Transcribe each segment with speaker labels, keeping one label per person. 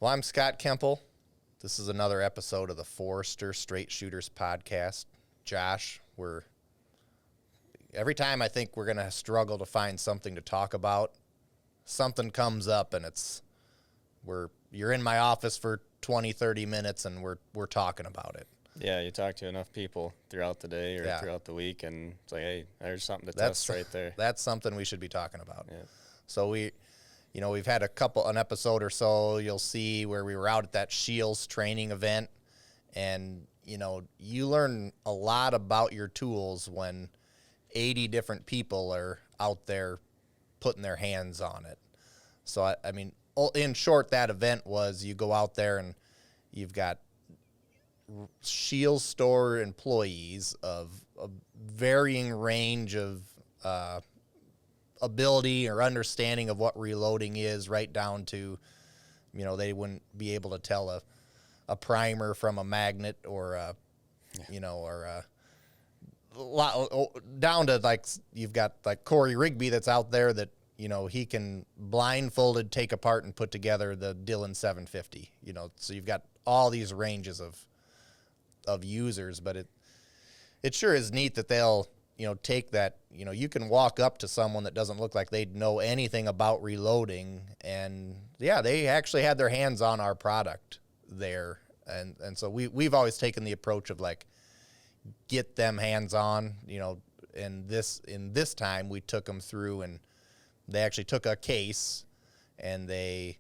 Speaker 1: Well, I'm Scott Kemple. This is another episode of the Forster Straight Shooters Podcast. Josh, every time I think we're going to struggle to find something to talk about, something comes up and you're in my office for 20, 30 minutes and we're talking about it.
Speaker 2: Yeah, you talk to enough people throughout the day or throughout the week, and it's like, hey, there's something to test right there.
Speaker 1: That's something we should be talking about.
Speaker 2: Yeah.
Speaker 1: So we've had an episode or so you'll see where we were out at that Scheels training event, and, you learn a lot about your tools when 80 different people are out there putting their hands on it. So, in short, that event was you go out there and you've got Scheels store employees of a varying range of ability or understanding of what reloading is, right down to, they wouldn't be able to tell a primer from a magnet or down to like you've got like Corey Rigby that's out there that he can blindfolded take apart and put together the Dillon 750. So you've got all these ranges of users, but it sure is neat that they'll take that. You can walk up to someone that doesn't look like they'd know anything about reloading, and they actually had their hands on our product there, and so we've always taken the approach of like get them hands on, and in this time we took them through, and they actually took a case and they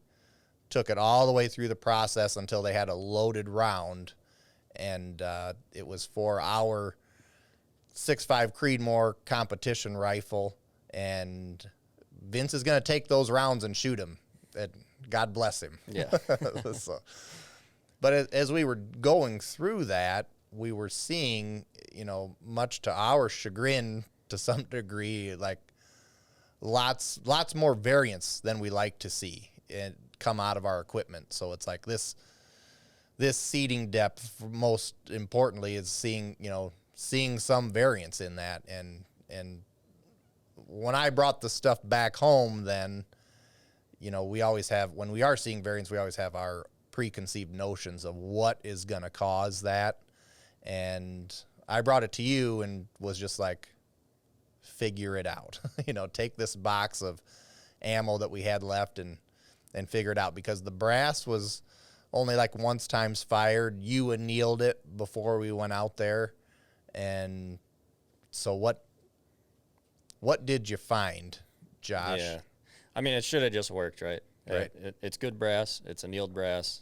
Speaker 1: took it all the way through the process until they had a loaded round. And it was for our 6.5 Creedmoor competition rifle, and Vince is going to take those rounds and shoot them. God bless him.
Speaker 2: Yeah.
Speaker 1: But as we were going through that, we were seeing, much to our chagrin to some degree, like lots more variance than we like to see and come out of our equipment. So it's like this seating depth, most importantly, is seeing some variance in that. And when I brought the stuff back home, then, we always have, when we are seeing variance, we always have our preconceived notions of what is going to cause that. And I brought it to you and was just like, figure it out. Take this box of ammo that we had left and figure it out, because the brass was only like once times fired. You annealed it before we went out there. And so what did you find, Josh?
Speaker 2: Yeah. It should have just worked, right?
Speaker 1: Right.
Speaker 2: It's good brass. It's annealed brass,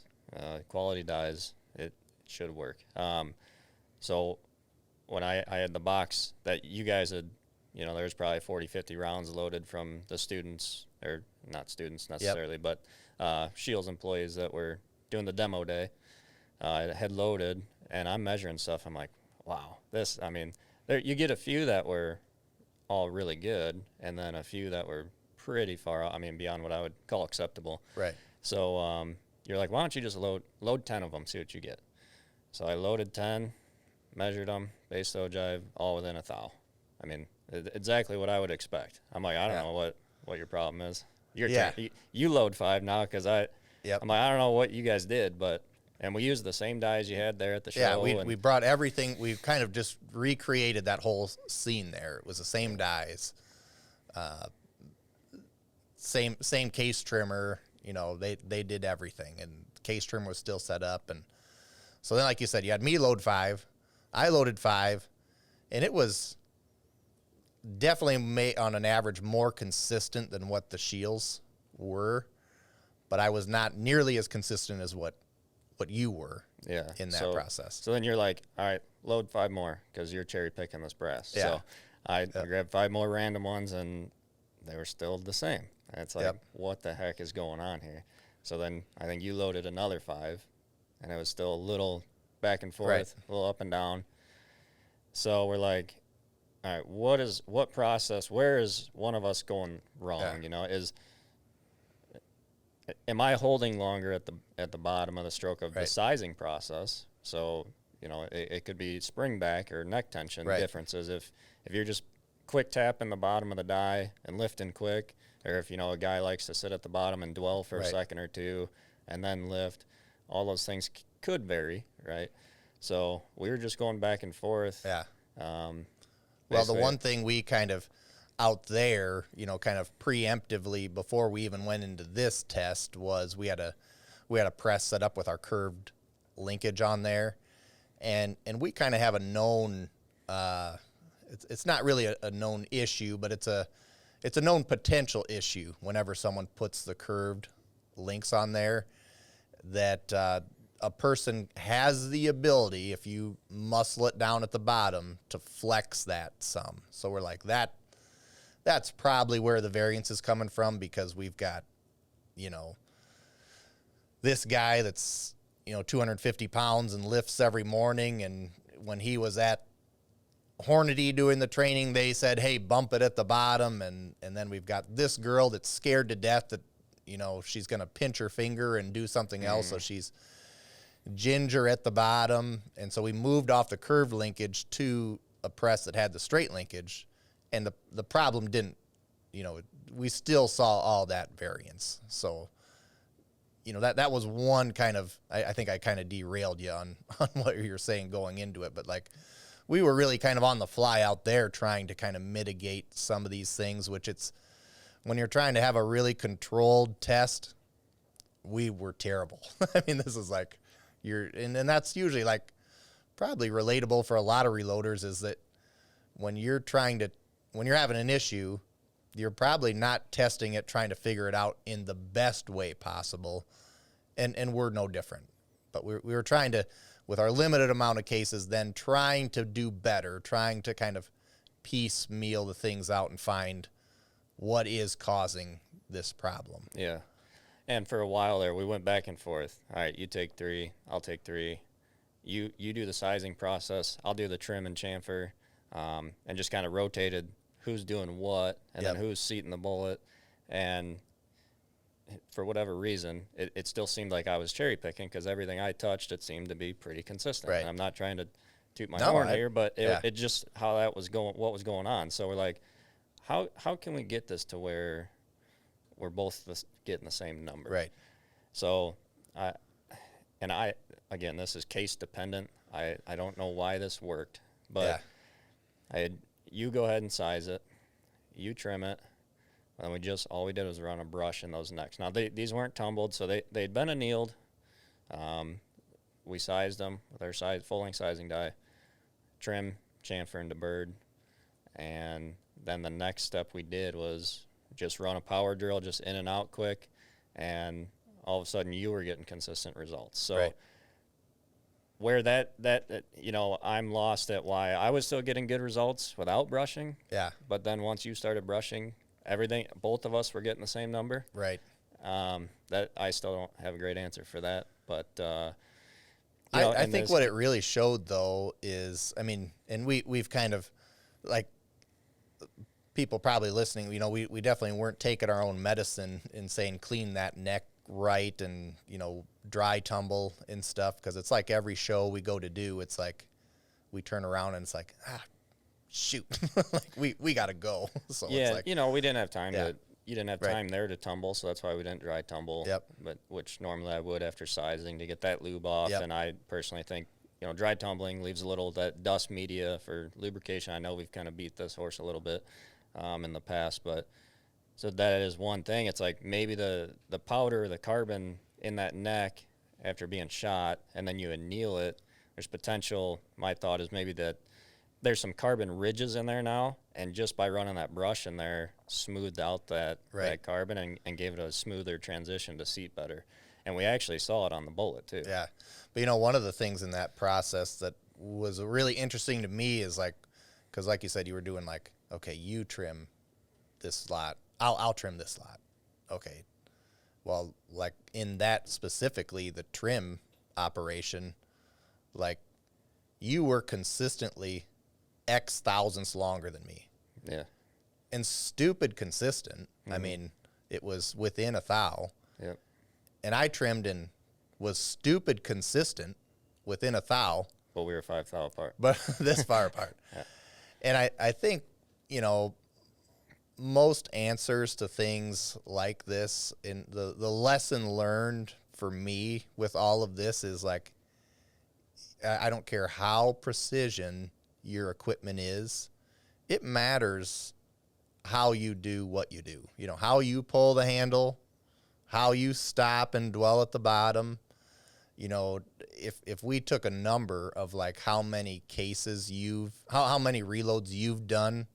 Speaker 2: quality dies. It should work. So when I had the box that you guys had, there's probably 40, 50 rounds loaded from the students, or not students necessarily, but Scheels employees that were doing the demo day. It had loaded, and I'm measuring stuff. I'm like, wow, you get a few that were all really good, and then a few that were pretty far out, beyond what I would call acceptable.
Speaker 1: Right.
Speaker 2: So you're like, why don't you just load 10 of them, see what you get? So I loaded 10, measured them, base ogive, all within a thou. Exactly what I would expect. I'm like, I don't know what your problem is. You load 5 now, because I'm like, I don't know what you guys did, and we used the same dies you had there at the show.
Speaker 1: Yeah, we brought everything. We kind of just recreated that whole scene there. It was the same dies, same case trimmer. They did everything, and the case trimmer was still set up. And so then, like you said, you had me load 5, I loaded 5, and it was definitely on an average more consistent than what the Scheels were, but I was not nearly as consistent as what you were in that process.
Speaker 2: So then you're like, all right, load 5 more, because you're cherry picking this brass.
Speaker 1: Yeah.
Speaker 2: So I grabbed 5 more random ones, and they were still the same. And it's like, what the heck is going on here? So then I think you loaded another 5, and it was still a little back and forth, a little up and down. So we're like, all right, what process, where is one of us going wrong? Am I holding longer at the bottom of the stroke of the sizing process? So, it could be spring back or neck tension differences. If you're just quick tapping the bottom of the die and lifting quick, or if, a guy likes to sit at the bottom and dwell for a second or two, and then lift. All those things could vary, right? So we were just going back and forth.
Speaker 1: Yeah. Well, the one thing we kind of out there, kind of preemptively before we even went into this test was we had a press set up with our curved linkage on there, and we kind of have a known. It's not really a known issue, but it's a known potential issue whenever someone puts the curved links on there, that a person has the ability, if you muscle it down at the bottom, to flex that some. So we're like, that's probably where the variance is coming from, because we've got, this guy that's, 250 pounds and lifts every morning. And when he was at Hornady doing the training, they said, hey, bump it at the bottom. And then we've got this girl that's scared to death that, she's going to pinch her finger and do something else. So she's ginger at the bottom. And so we moved off the curved linkage to a press that had the straight linkage. And the problem didn't, we still saw all that variance. So, that was one kind of, I think I kind of derailed you on what you're saying going into it. But like, we were really kind of on the fly out there trying to kind of mitigate some of these things, which it's, when you're trying to have a really controlled test, we were terrible. I mean, this is like, and that's usually like probably relatable for a lot of reloaders, is that when you're having an issue, you're probably not testing it, trying to figure it out in the best way possible. And we're no different. But we were trying to, with our limited amount of cases, then trying to do better, trying to kind of piecemeal the things out and find what is causing this problem.
Speaker 2: Yeah. And for a while there, we went back and forth. All right, you take 3, I'll take 3. You do the sizing process, I'll do the trim and chamfer, and just kind of rotated who's doing what, and then who's seating the bullet. And for whatever reason, it still seemed like I was cherry picking, because everything I touched, it seemed to be pretty consistent.
Speaker 1: Right.
Speaker 2: And I'm not trying to toot my horn here, but it just how that was going, what was going on. So we're like, how can we get this to where we're both getting the same number?
Speaker 1: Right.
Speaker 2: So again, this is case dependent. I don't know why this worked, but you go ahead and size it, you trim it, and all we did was run a brush in those necks. Now these weren't tumbled, so they'd been annealed. We sized them with our full length sizing die, trim, chamfer into bird, and then the next step we did was just run a power drill, just in and out quick, and all of a sudden you were getting consistent results. So where that I'm lost at why I was still getting good results without brushing. Yeah. But then once you started brushing, both of us were getting the same number.
Speaker 1: Right.
Speaker 2: That I still don't have a great answer for that, but
Speaker 1: I think what it really showed though is, I mean, and we've kind of, like, people probably listening, we definitely weren't taking our own medicine in saying clean that neck right and, dry tumble and stuff, because it's like every show we go to do, it's like we turn around and it's like, shoot, like we got to go. So
Speaker 2: yeah,
Speaker 1: it's like,
Speaker 2: we didn't have time you didn't have time there to tumble, so that's why we didn't dry tumble.
Speaker 1: Yep.
Speaker 2: But which normally I would after sizing to get that lube off.
Speaker 1: Yep.
Speaker 2: And I personally think, dry tumbling leaves a little that dust media for lubrication. I know we've kind of beat this horse a little bit in the past, but so that is one thing. It's like maybe the powder, the carbon in that neck after being shot, and then you anneal it, there's potential. My thought is maybe that there's some carbon ridges in there now, and just by running that brush in there, smoothed out that carbon and gave it a smoother transition to seat better. And we actually saw it on the bullet too.
Speaker 1: Yeah. But one of the things in that process that was really interesting to me is like, because like you said, you were doing like, okay, you trim this slot, I'll trim this slot. Okay. Well, like in that specifically, the trim operation, like you were consistently X thousandths longer than me.
Speaker 2: Yeah.
Speaker 1: And stupid consistent. Mm-hmm. I mean, it was within a thou.
Speaker 2: Yep.
Speaker 1: And I trimmed and was stupid consistent within a thou.
Speaker 2: But we were 5 thou apart.
Speaker 1: But this far apart.
Speaker 2: Yeah.
Speaker 1: And I think, most answers to things like this, in the lesson learned for me with all of this is like, I don't care how precision your equipment is, it matters how you do what you do. You know, how you pull the handle, how you stop and dwell at the bottom. You know, if we took a number of like how many cases how many reloads you've done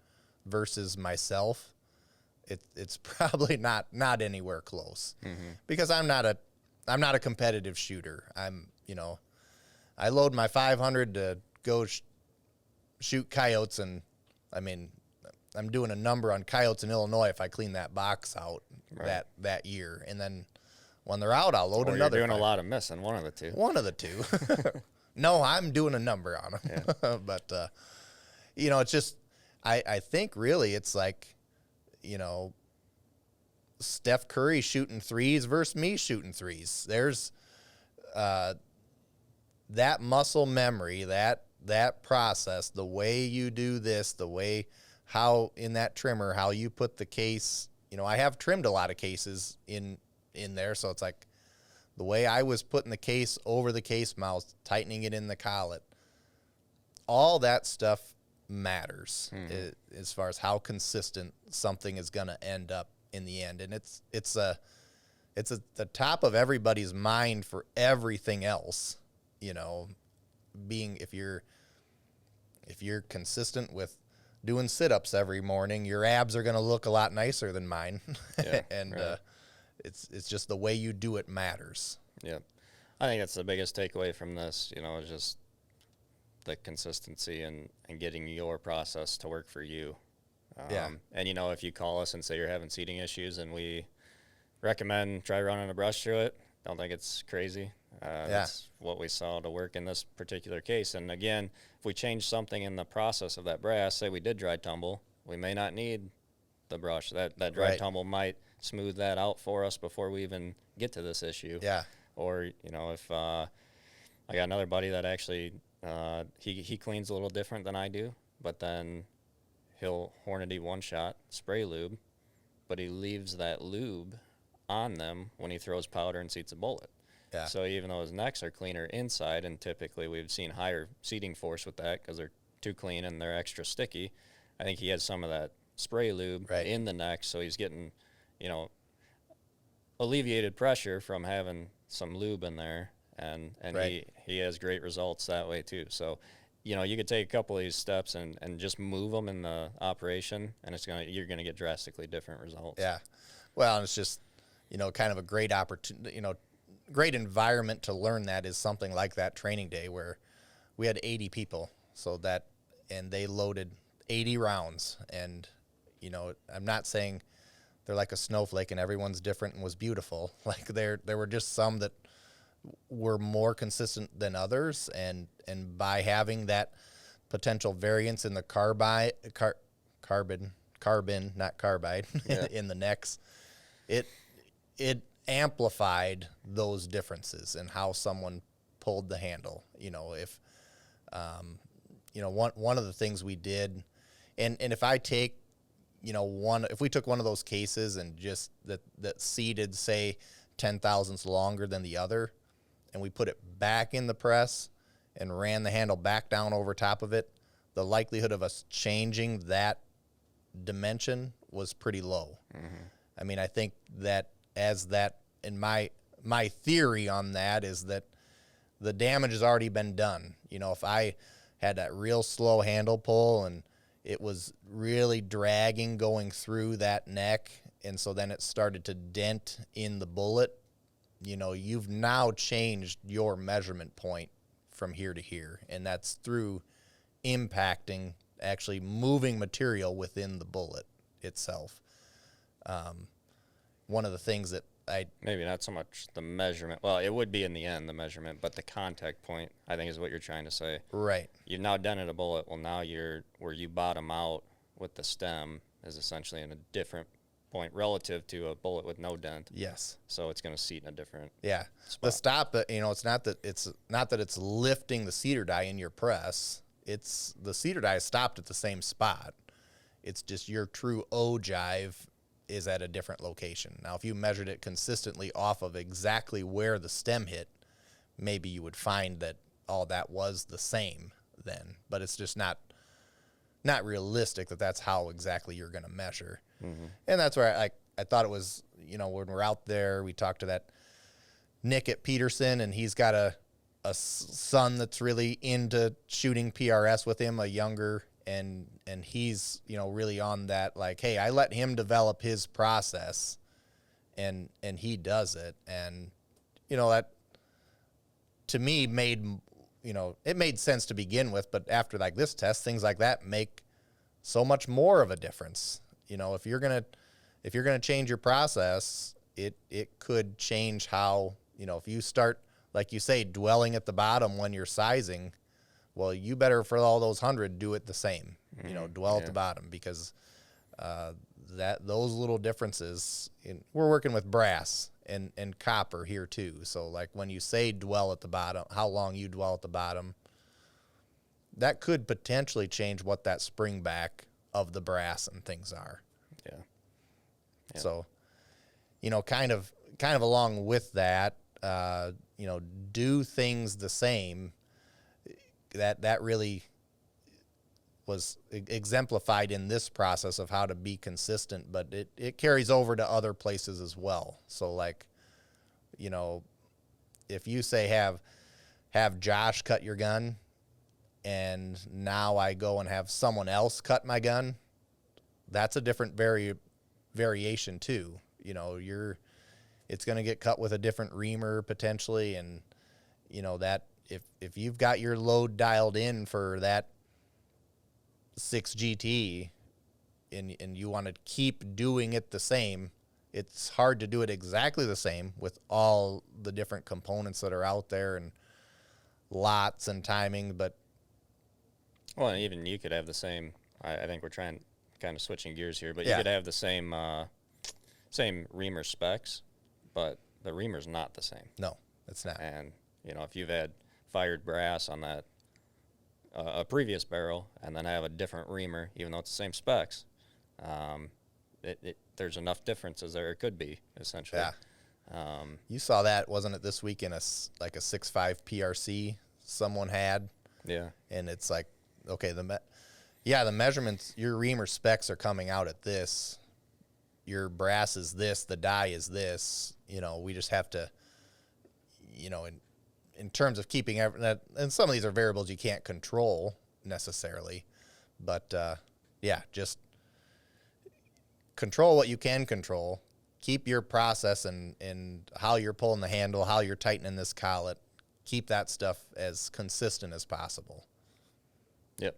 Speaker 1: versus myself, it's probably not anywhere close. Because I'm not a competitive shooter. I load my 500 to go shoot coyotes, and I mean, I'm doing a number on coyotes in Illinois if I clean that box out that year, and then when they're out, I'll load another.
Speaker 2: You're doing a lot of missing, one of the two.
Speaker 1: One of the two. No, I'm doing a number on them. Yeah. But it's just I think really it's like, Steph Curry shooting threes versus me shooting threes. There's that muscle memory, that process, the way you do this, the way how in that trimmer, how you put the case, I have trimmed a lot of cases in there. So it's like the way I was putting the case over the case mouth, tightening it in the collet, all that stuff matters as far as how consistent something is going to end up in the end. And it's the top of everybody's mind for everything else. Being if you're consistent with doing sit-ups every morning, your abs are going to look a lot nicer than mine. Yeah, and right. It's just the way you do it matters.
Speaker 2: Yeah, I think that's the biggest takeaway from this. Is just the consistency and getting your process to work for you. And if you call us and say you're having seating issues, and we recommend try running a brush through it, don't think it's crazy. That's what we saw to work in this particular case. And again, if we change something in the process of that brass, say we did dry tumble, we may not need the brush. That dry tumble might smooth that out for us before we even get to this issue.
Speaker 1: Yeah.
Speaker 2: Or, if I got another buddy that actually, he cleans a little different than I do, but then he'll Hornady one-shot spray lube, but he leaves that lube on them when he throws powder and seats a bullet.
Speaker 1: Yeah.
Speaker 2: So even though his necks are cleaner inside, and typically we've seen higher seating force with that because they're too clean and they're extra sticky, I think he has some of that spray lube in the neck, so he's getting, alleviated pressure from having some lube in there, and he has great results that way too. So, you could take a couple of these steps and just move them in the operation, and you're gonna get drastically different results.
Speaker 1: Yeah. Well, and it's just, kind of a great opportunity, great environment to learn that is something like that training day where we had 80 people, and they loaded 80 rounds. And, I'm not saying they're like a snowflake and everyone's different and was beautiful. Like there were just some that were more consistent than others. And by having that potential variance in the carbon, not carbide, in the necks, it amplified those differences in how someone pulled the handle. If one of the things we did, and if I take if we took one of those cases and just that seated say 10 thousandths longer than the other, and we put it back in the press and ran the handle back down over top of it, the likelihood of us changing that dimension was pretty low. I mean, I think that and my theory on that is that the damage has already been done. If I had that real slow handle pull and it was really dragging going through that neck, and so then it started to dent in the bullet, you've now changed your measurement point from here to here, and that's through impacting, actually moving material within the bullet itself. One of the things that
Speaker 2: maybe not so much the measurement. Well, it would be in the end, the measurement, but the contact point, I think, is what you're trying to say.
Speaker 1: Right.
Speaker 2: You've now dented a bullet. Well, now where you bottom out with the stem is essentially in a different point relative to a bullet with no dent.
Speaker 1: Yes.
Speaker 2: So it's going to seat in a different spot.
Speaker 1: The stop, it's not that it's lifting the cedar die in your press. It's the cedar die is stopped at the same spot. It's just your true ogive is at a different location. Now, if you measured it consistently off of exactly where the stem hit, maybe you would find that all that was the same then. But it's just not realistic that that's how exactly you're going to measure. Mm-hmm. And that's where I thought it was, when we're out there, we talked to that Nick at Peterson, and he's got a son that's really into shooting PRS with him, a younger, and he's, really on that, like, hey, I let him develop his process, and he does it. And, that to me made, it made sense to begin with, but after like this test, things like that make so much more of a difference. If you're going to change your process, it could change how, if you start, like you say, dwelling at the bottom when you're sizing, well, you better, for all those 100, do it the same, dwell at the bottom, because those little differences, we're working with brass and copper here too. So like when you say dwell at the bottom, how long you dwell at the bottom, that could potentially change what that spring back of the brass and things are.
Speaker 2: Yeah.
Speaker 1: So, kind of along with that, do things the same. That really was exemplified in this process of how to be consistent, but it carries over to other places as well. So like, if you say have Josh cut your gun, and now I go and have someone else cut my gun, that's a different variation too. It's going to get cut with a different reamer potentially, and that if you've got your load dialed in for that 6 GT and you want to keep doing it the same, it's hard to do it exactly the same with all the different components that are out there and lots and timing. But
Speaker 2: well, even you could have the same, I think we're trying kind of switching gears here, but you could have the same reamer specs, but the reamer's not the same.
Speaker 1: No, it's not.
Speaker 2: And if you've had fired brass on that a previous barrel and then have a different reamer, even though it's the same specs, there's enough differences there. It could be, essentially.
Speaker 1: Yeah. You saw that, wasn't it, this week in a 6.5 PRC someone had?
Speaker 2: Yeah.
Speaker 1: And it's like, okay, the measurements, your reamer specs are coming out at this. Your brass is this, the die is this. We just have to, in terms of keeping that, and some of these are variables you can't control necessarily, but just control what you can control. Keep your process and how you're pulling the handle, how you're tightening this collet. Keep that stuff as consistent as possible.
Speaker 2: Yep.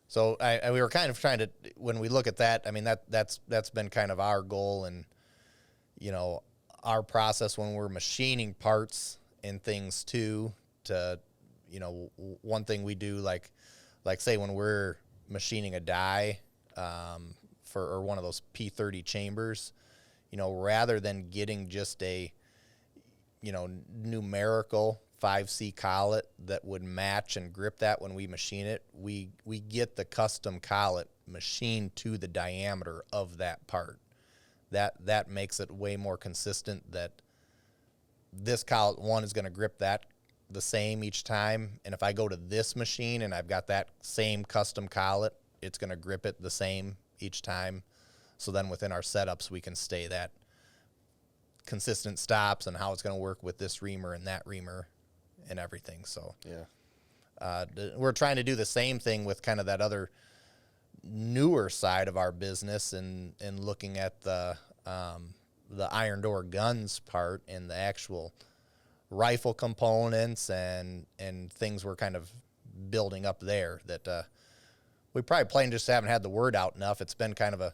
Speaker 1: So we were kind of trying to, when we look at that, I mean, that's been kind of our goal, and, our process when we're machining parts and things too, to, one thing we do, like say when we're machining a die, or one of those P30 chambers, rather than getting just a, numerical 5C collet that would match and grip that when we machine it, we get the custom collet machined to the diameter of that part. That makes it way more consistent, that this collet one is going to grip that the same each time, and if I go to this machine and I've got that same custom collet, it's going to grip it the same each time. So then within our setups, we can stay that consistent stops and how it's going to work with this reamer and that reamer and everything. So we're trying to do the same thing with kind of that other newer side of our business, and looking at the iron door guns part and the actual rifle components and things we're kind of building up there, that we probably plain just haven't had the word out enough. It's been kind of a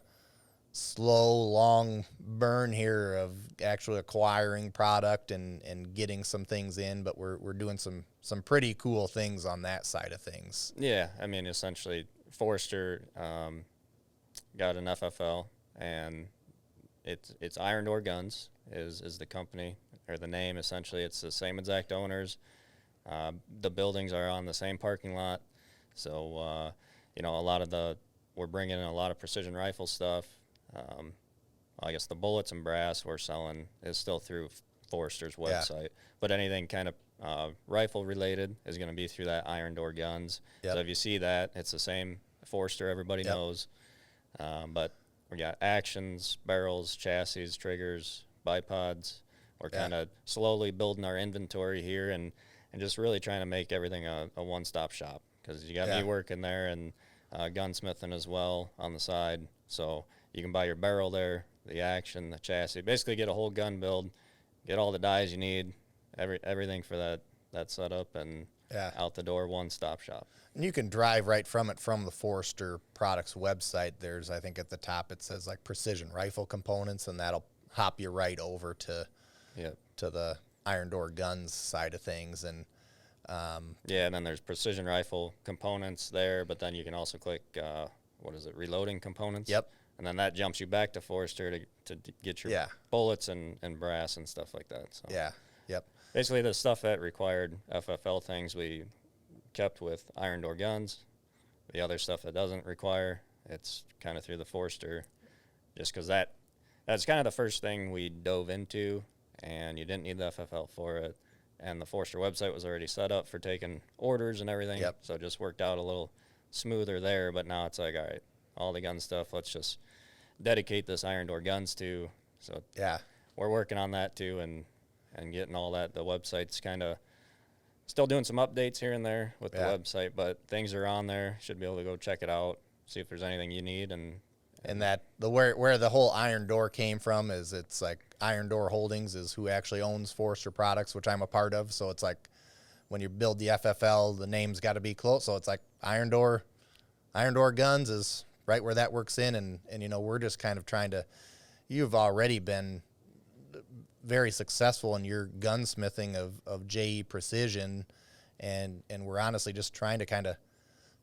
Speaker 1: slow, long burn here of actually acquiring product and getting some things in, but we're doing some pretty cool things on that side of things.
Speaker 2: Yeah, I mean, essentially, Forster got an FFL, and it's Iron Door Guns is the company, or the name. Essentially, it's the same exact owners. The buildings are on the same parking lot, so a lot of we're bringing in a lot of precision rifle stuff, I guess the bullets and brass we're selling is still through Forster's website, but anything kind of rifle related is going to be through that Iron Door Guns.
Speaker 1: Yep.
Speaker 2: So if you see that, it's the same Forster everybody knows, but we got actions, barrels, chassis, triggers, bipods. We're kind of slowly building our inventory here and just really trying to make everything a one-stop shop, because you got me working there and gunsmithing as well on the side. So you can buy your barrel there, the action, the chassis, basically get a whole gun build, get all the dies you need, everything for that setup, and out the door, one-stop shop.
Speaker 1: And you can drive right from the Forster Products website. There's, I think at the top it says like precision rifle components, and that'll hop you right over to the Iron Door Guns side of things. And
Speaker 2: and then there's precision rifle components there, but then you can also click reloading components.
Speaker 1: Yep.
Speaker 2: And then that jumps you back to Forster to get your bullets and brass and stuff like that. So basically the stuff that required FFL things we kept with Iron Door Guns. The other stuff that doesn't require, it's kind of through the Forster, just because that's kind of the first thing we dove into, and you didn't need the FFL for it. And the Forster website was already set up for taking orders and everything.
Speaker 1: Yep.
Speaker 2: So it just worked out a little smoother there. But now it's like, all right, all the gun stuff, let's just dedicate this Iron Door Guns to. So we're working on that too, and getting all that. The website's kind of still doing some updates here and there with the website, but things are on there. Should be able to go check it out, see if there's anything you need. And
Speaker 1: that where the whole Iron Door came from is it's like Iron Door Holdings is who actually owns Forster Products, which I'm a part of. So it's like when you build the FFL, the name's got to be close. So it's like Iron Door Guns is right where that works in. And we're just kind of trying to, you've already been very successful in your gunsmithing of JE Precision. And we're honestly just trying to kind of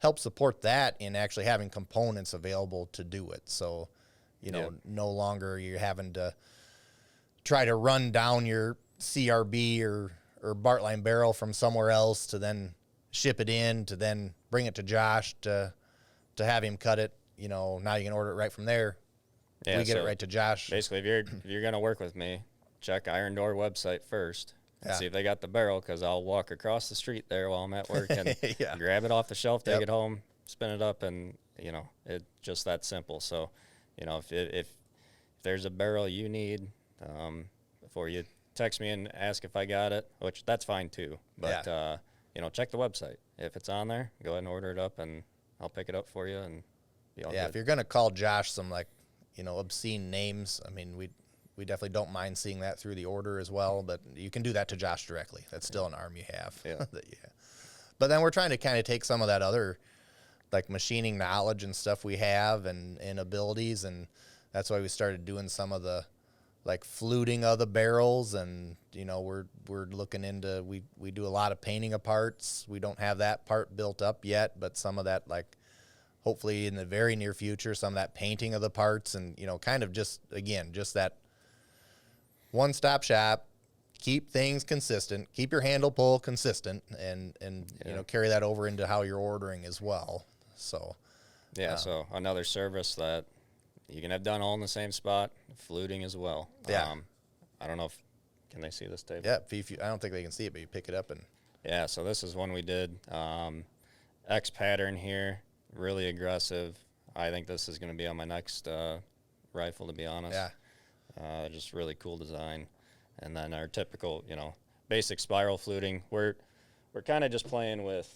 Speaker 1: help support that in actually having components available to do it. So, no longer you're having to try to run down your CRB or Bartline barrel from somewhere else to then ship it in, to then bring it to Josh to have him cut it. Now you can order it right from there.
Speaker 2: Yeah,
Speaker 1: we get it right to Josh.
Speaker 2: Basically, if you're going to work with me, check Iron Door website first. See if they got the barrel, because I'll walk across the street there while I'm at work and grab it off the shelf, take it home, spin it up, and it's just that simple. So, if there's a barrel you need, before you text me and ask if I got it, which that's fine too. But check the website. If it's on there, go ahead and order it up, and I'll pick it up for you and be all good.
Speaker 1: If you're gonna call Josh some obscene names, I mean we definitely don't mind seeing that through the order as well, but you can do that to Josh directly. That's still an arm you have. But then we're trying to kind of take some of that other like machining knowledge and stuff we have and abilities, and that's why we started doing some of the like fluting of the barrels, and we're looking into we do a lot of painting of parts. We don't have that part built up yet, but some of that, like hopefully in the very near future, some of that painting of the parts, and kind of just that one-stop shop, keep things consistent, keep your handle pull consistent, and carry that over into how you're ordering as well. So
Speaker 2: so another service that you can have done all in the same spot, fluting as well. I don't know can they see this table?
Speaker 1: Yeah, I don't think they can see it, but you pick it up and
Speaker 2: so this is one we did. X pattern here, really aggressive. I think this is going to be on my next rifle, to be honest. Just really cool design. And then our typical, basic spiral fluting. We're kind of just playing with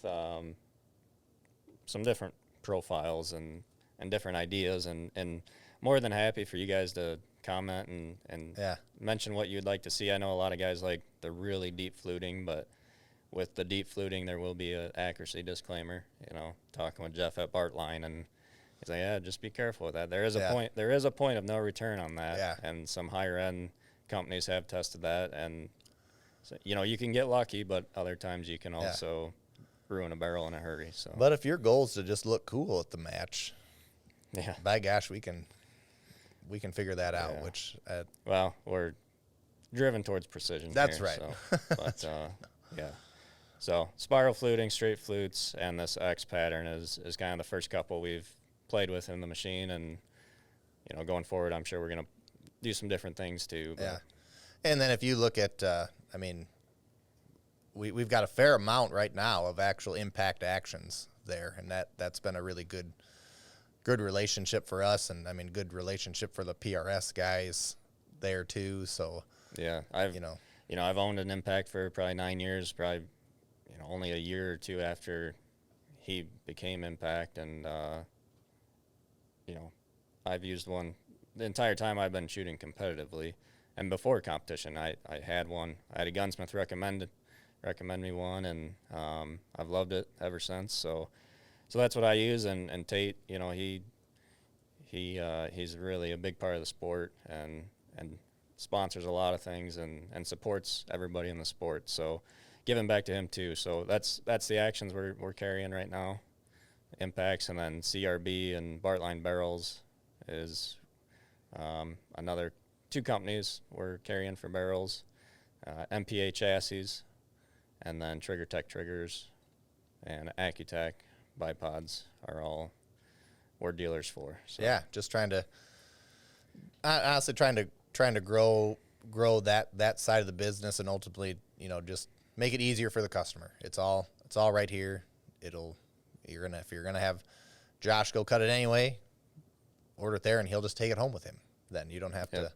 Speaker 2: some different profiles and different ideas, and more than happy for you guys to comment and mention what you'd like to see. I know a lot of guys like the really deep fluting, but with the deep fluting there will be an accuracy disclaimer. Talking with Jeff at Bartline, and he's like, just be careful with that. There is a point of no return on that. And some higher end companies have tested that, and so, you can get lucky, but other times you can also ruin a barrel in a hurry. So,
Speaker 1: but if your goal is to just look cool at the match, by gosh, we can figure that out. Which
Speaker 2: we're driven towards precision.
Speaker 1: That's
Speaker 2: here,
Speaker 1: right.
Speaker 2: So, but so spiral fluting, straight flutes, and this X pattern is kind of the first couple we've played with in the machine, and you know, going forward, I'm sure we're going to do some different things too. But.
Speaker 1: Yeah. And then if you look at, I mean, we've got a fair amount right now of actual impact actions there, and that's been a really good relationship for us, and I mean good relationship for the PRS guys there too. So
Speaker 2: yeah, I've owned an impact for probably 9 years, probably only a year or two after he became impact, and I've used one the entire time I've been shooting competitively. And before competition, I had one. I had a gunsmith recommend me one, and I've loved it ever since. So that's what I use. And Tate, he's really a big part of the sport, and sponsors a lot of things, and supports everybody in the sport. So giving back to him too. So that's the actions we're carrying right now. Impacts, and then CRB and Bartline barrels is another 2 companies we're carrying for barrels, MPA chassis, and then Trigger Tech triggers and Accutech bipods are all we're dealers for. So.
Speaker 1: Yeah, just honestly trying to grow that side of the business, and ultimately, just make it easier for the customer. It's all right here. If you're gonna have Josh go cut it anyway, order it there, and he'll just take it home with him. Then you don't have to.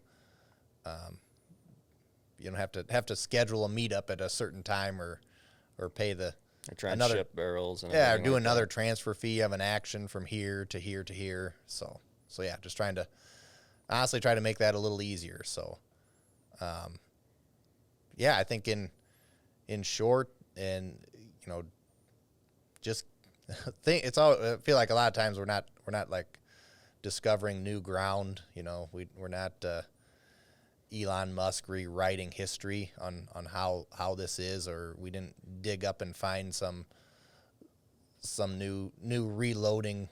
Speaker 1: You don't have to schedule a meetup at a certain time or pay the
Speaker 2: to ship barrels and
Speaker 1: or do another transfer fee of an action from here to here to here. So yeah, just trying to honestly try to make that a little easier. So I think in short, and just I feel like a lot of times we're not like discovering new ground. We're not Elon Musk rewriting history on how this is, or we didn't dig up and find some new reloading,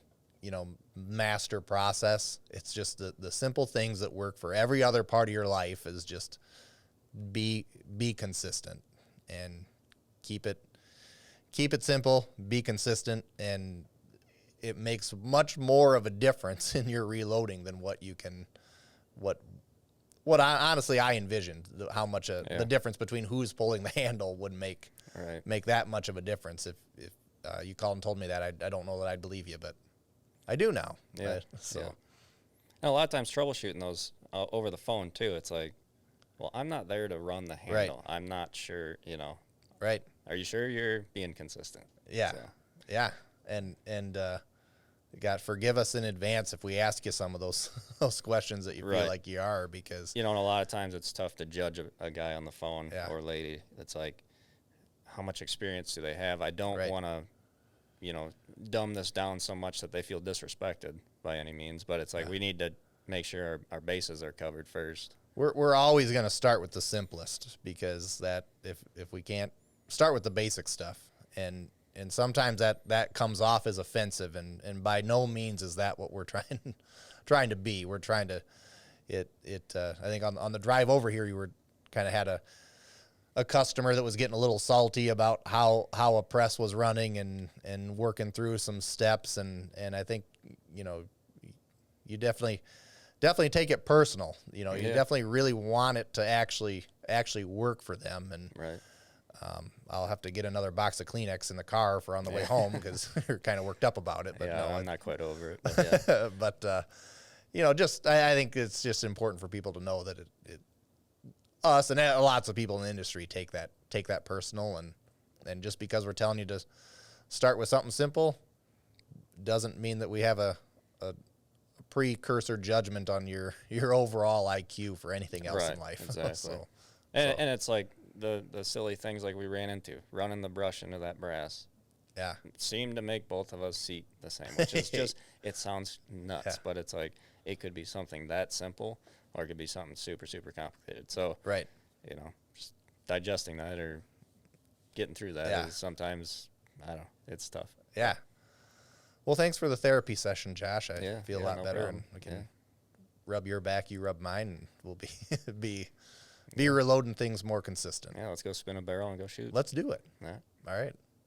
Speaker 1: master process. It's just the simple things that work for every other part of your life is just be consistent and keep it simple, be consistent, and it makes much more of a difference in your reloading than what I envisioned, how much the difference between who's pulling the handle would make that much of a difference. If you called and told me that, I don't know that I'd believe you, but I do now.
Speaker 2: Yeah. And a lot of times troubleshooting those over the phone too, it's like, well, I'm not there to run the handle. Right. I'm not sure,
Speaker 1: Right.
Speaker 2: Are you sure you're being consistent?
Speaker 1: Yeah. So. Yeah. And God, forgive us in advance if we ask you some of those questions that you feel like you are, because
Speaker 2: and a lot of times it's tough to judge a guy on the phone or lady. It's like, how much experience do they have? I don't want to, dumb this down so much that they feel disrespected by any means. But it's like we need to make sure our bases are covered first.
Speaker 1: We're always going to start with the simplest, because that if we can't start with the basic stuff, and sometimes that comes off as offensive, and by no means is that what we're trying to be. We're trying to I think on the drive over here, you were kind of had a customer that was getting a little salty about how a press was running and working through some steps, and I think you definitely take it personal. You definitely really want it to actually work for them, and I'll have to get another box of Kleenex in the car for on the way home, because you're kind of worked up about it. But
Speaker 2: no, I'm not quite over it. But,
Speaker 1: but just I think it's just important for people to know that us and lots of people in the industry take that personal, and just because we're telling you to start with something simple doesn't mean that we have a precursor judgment on your overall IQ for anything else in life.
Speaker 2: Exactly. And it's like the silly things like we ran into, running the brush into that brass.
Speaker 1: Yeah.
Speaker 2: Seemed to make both of us seat the same, which is just, it sounds nuts, but it's like, it could be something that simple, or it could be something super, super complicated. So, just digesting that or getting through that is sometimes, I don't know, it's tough.
Speaker 1: Yeah. Well, thanks for the therapy session, Josh. I feel a lot better,
Speaker 2: problem.
Speaker 1: and we can rub your back, you rub mine, and we'll be reloading things more consistent.
Speaker 2: Yeah, let's go spin a barrel and go shoot.
Speaker 1: Let's do it.
Speaker 2: Yeah.
Speaker 1: All right.